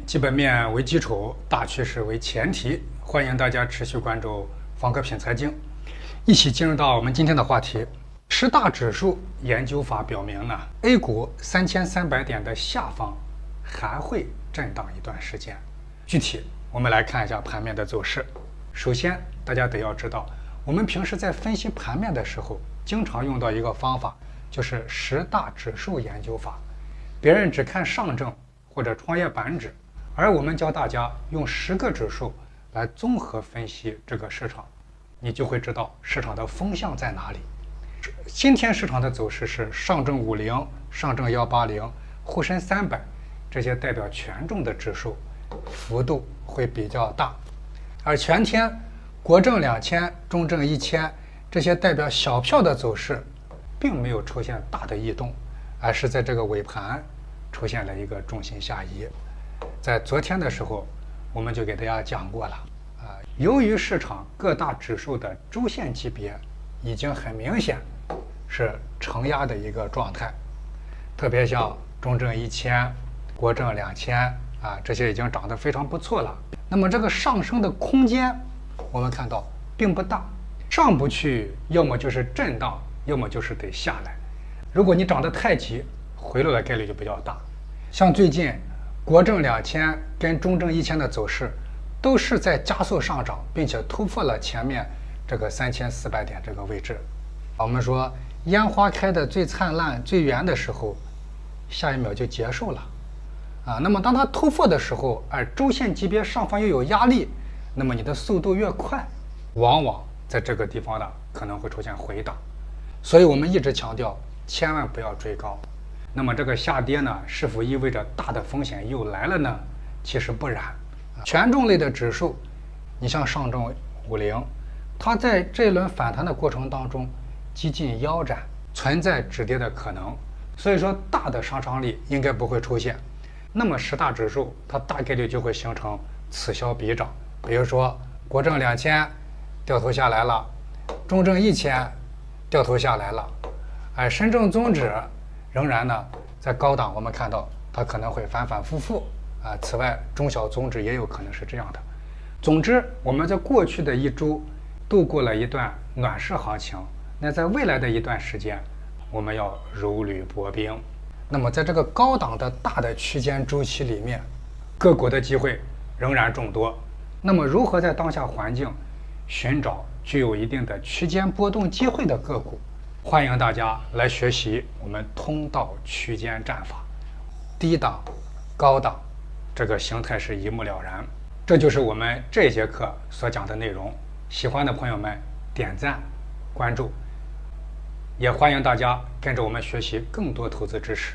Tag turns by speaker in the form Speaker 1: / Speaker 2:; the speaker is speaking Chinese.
Speaker 1: 基本面为基础，大趋势为前提。欢迎大家持续关注方可品财经，一起进入到我们今天的话题。十大指数研究法表明呢，A 股3300点的下方还会震荡一段时间。具体我们来看一下盘面的走势。首先，大家得要知道，我们平时在分析盘面的时候，经常用到一个方法，就是十大指数研究法。别人只看上证或者创业板指，而我们教大家用10个指数来综合分析这个市场，你就会知道市场的风向在哪里。今天市场的走势是上证50、上证180、沪深300这些代表权重的指数幅度会比较大，而全天国证2000、中证1000这些代表小票的走势并没有出现大的异动，而是在这个尾盘出现了一个重心下移。在昨天的时候，我们就给大家讲过了由于市场各大指数的周线级别已经很明显是承压的一个状态，特别像中证1000、国证2000这些已经涨得非常不错了。那么这个上升的空间，我们看到并不大，上不去，要么就是震荡，要么就是得下来。如果你涨得太急，回落的概率就比较大。像最近国证2000跟中证1000的走势都是在加速上涨，并且突破了前面这个3400点这个位置。我们说烟花开的最灿烂最圆的时候，下一秒就结束了那么当它突破的时候，而周线级别上方又有压力，那么你的速度越快，往往在这个地方呢可能会出现回档。所以我们一直强调，千万不要追高。那么这个下跌呢，是否意味着大的风险又来了呢？其实不然。权重类的指数，你像上证50，它在这一轮反弹的过程当中几近腰斩，存在止跌的可能，所以说大的杀伤力应该不会出现。那么十大指数它大概率就会形成此消彼长，比如说国证2000掉头下来了，中证1000掉头下来了，深证综指仍然呢在高档，我们看到它可能会反反复复此外中小综指也有可能是这样的。总之，我们在过去的一周度过了一段暖市行情，那在未来的一段时间我们要如履薄冰。那么在这个高档的大的区间周期里面，个股的机会仍然众多。那么如何在当下环境寻找具有一定的区间波动机会的个股？欢迎大家来学习我们通道区间战法，低档、高档，这个形态是一目了然。这就是我们这节课所讲的内容。喜欢的朋友们点赞、关注，也欢迎大家跟着我们学习更多投资知识。